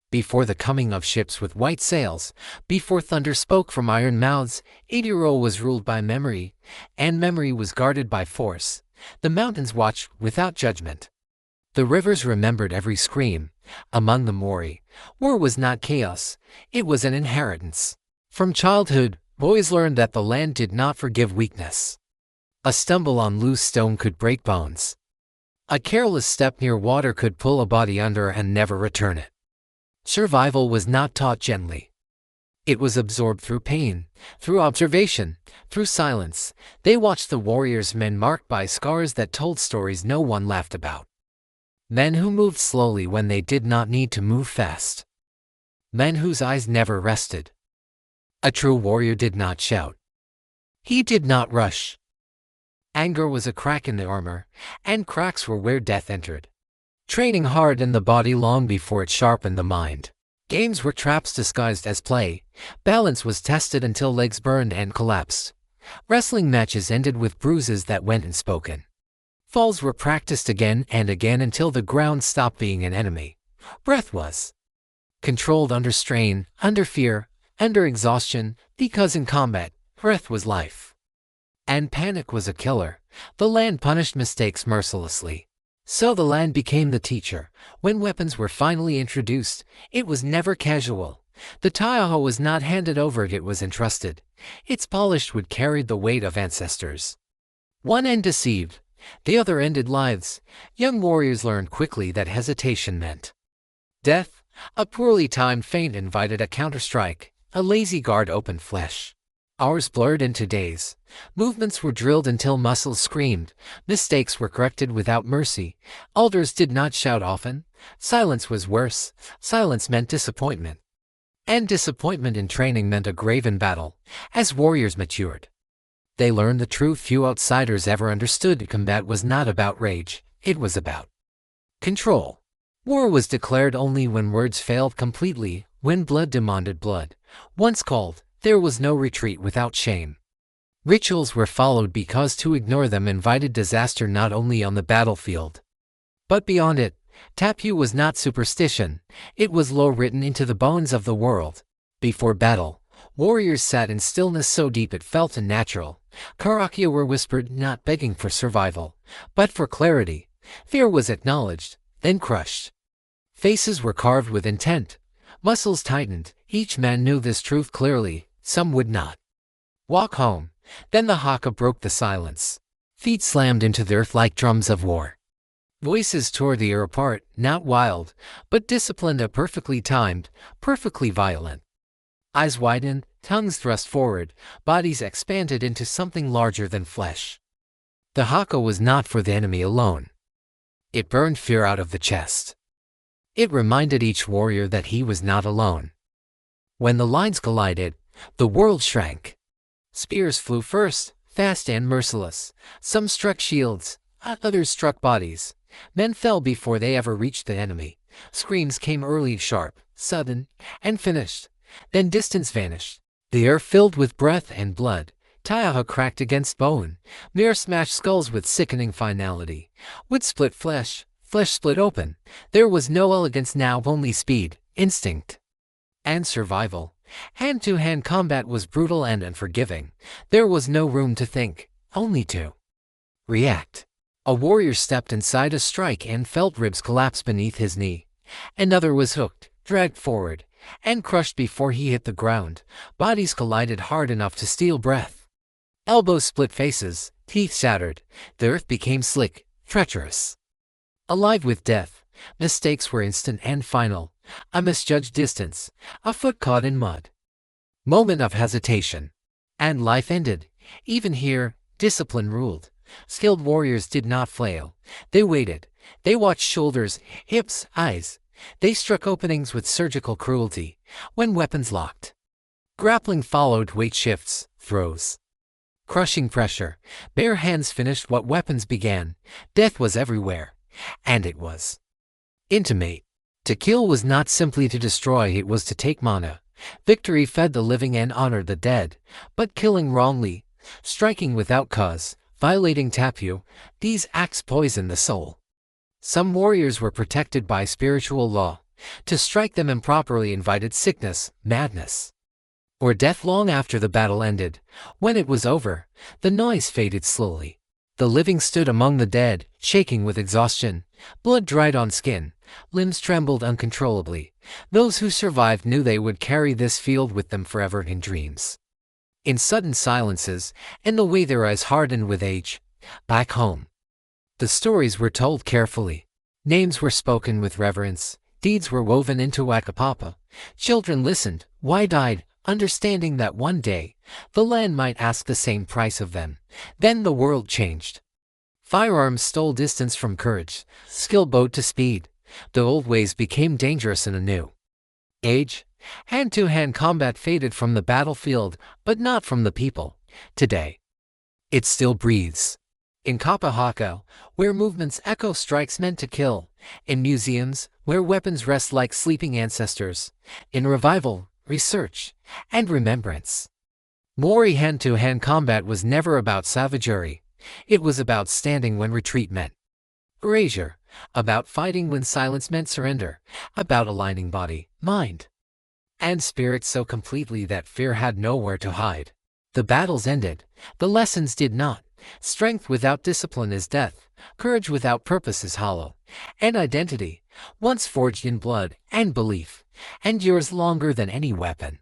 Before the coming of ships with white sails, before thunder spoke from iron mouths, Aotearoa was ruled by memory, and memory was guarded by force. The mountains watched without judgment. The rivers remembered every scream. Among the Maori, war was not chaos, it was an inheritance. From childhood, boys learned that the land did not forgive weakness. A stumble on loose stone could break bones. A careless step near water could pull a body under and never return it. Survival was not taught gently. It was absorbed through pain, through observation, through silence. They watched the warriors, men marked by scars that told stories no one laughed about. Men who moved slowly when they did not need to move fast. Men whose eyes never rested. A true warrior did not shout. He did not rush. Anger was a crack in the armor, and cracks were where death entered. Training hard in the body long before it sharpened the mind. Games were traps disguised as play. Balance was tested until legs burned and collapsed. Wrestling matches ended with bruises that went unspoken. Falls were practiced again and again until the ground stopped being an enemy. Breath was controlled under strain, under fear, under exhaustion, because in combat, breath was life. And panic was a killer. The land punished mistakes mercilessly. So the land became the teacher. When weapons were finally introduced, it was never casual. The taiaha was not handed over, it was entrusted. Its polished wood carried the weight of ancestors. One end deceived, the other ended lives. Young warriors learned quickly that hesitation meant death. A poorly timed feint invited a counterstrike. A lazy guard opened flesh. Hours blurred into days. Movements were drilled until muscles screamed. Mistakes were corrected without mercy. Elders did not shout often. Silence was worse. Silence meant disappointment. And disappointment in training meant a graven battle. As warriors matured, they learned the truth few outsiders ever understood. Combat was not about rage. It was about control. War was declared only when words failed completely, when blood demanded blood. Once called, there was no retreat without shame. Rituals were followed because to ignore them invited disaster not only on the battlefield, but beyond it. Tapu was not superstition, it was law written into the bones of the world. Before battle, warriors sat in stillness so deep it felt unnatural. Karakia were whispered, not begging for survival, but for clarity. Fear was acknowledged, then crushed. Faces were carved with intent. Muscles tightened. Each man knew this truth clearly. Some would not walk home. Then the Haka broke the silence. Feet slammed into the earth like drums of war. Voices tore the air apart, not wild, but disciplined, perfectly timed, perfectly violent. Eyes widened, tongues thrust forward, bodies expanded into something larger than flesh. The Haka was not for the enemy alone. It burned fear out of the chest. It reminded each warrior that he was not alone. When the lines collided, the world shrank. Spears flew first, fast and merciless. Some struck shields, others struck bodies. Men fell before they ever reached the enemy. Screams came early, sharp, sudden, and finished. Then distance vanished. The air filled with breath and blood. Taiaha cracked against bone. Mirror smashed skulls with sickening finality. Wood split flesh. Flesh split open. There was no elegance now, only speed, instinct, and survival. Hand-to-hand combat was brutal and unforgiving. There was no room to think, only to react. A warrior stepped inside a strike and felt ribs collapse beneath his knee. Another was hooked, dragged forward, and crushed before he hit the ground. Bodies collided hard enough to steal breath. Elbows split faces, teeth shattered. The earth became slick, treacherous, alive with death. Mistakes were instant and final. A misjudged distance, a foot caught in mud. Moment of hesitation, and life ended. Even here, discipline ruled. Skilled warriors did not flail. They waited. They watched shoulders, hips, eyes. They struck openings with surgical cruelty. When weapons locked, grappling followed. Weight shifts, throws, crushing pressure. Bare hands finished what weapons began. Death was everywhere, and it was intimate. To kill was not simply to destroy, it was to take mana. Victory fed the living and honored the dead. But killing wrongly, striking without cause, violating tapu, these acts poisoned the soul. Some warriors were protected by spiritual law. To strike them improperly invited sickness, madness, or death. Long after the battle ended, when it was over, the noise faded slowly. The living stood among the dead, shaking with exhaustion. Blood dried on skin, limbs trembled uncontrollably. Those who survived knew they would carry this field with them forever in dreams. In sudden silences, and the way their eyes hardened with age, back home, the stories were told carefully. Names were spoken with reverence. Deeds were woven into Wakapapa. Children listened, wide-eyed, understanding that one day, the land might ask the same price of them. Then the world changed. Firearms stole distance from courage. Skill bowed to speed. The old ways became dangerous in a new age. Hand-to-hand combat faded from the battlefield, but not from the people. Today, it still breathes. In kapa Haka, where movements echo strikes meant to kill. In museums, where weapons rest like sleeping ancestors. In revival, research, and remembrance. Maori hand-to-hand combat was never about savagery. It was about standing when retreat meant erasure, about fighting when silence meant surrender, about aligning body, mind, and spirit so completely that fear had nowhere to hide. The battles ended. The lessons did not. Strength without discipline is death. Courage without purpose is hollow. And identity, once forged in blood and belief, endures longer than any weapon.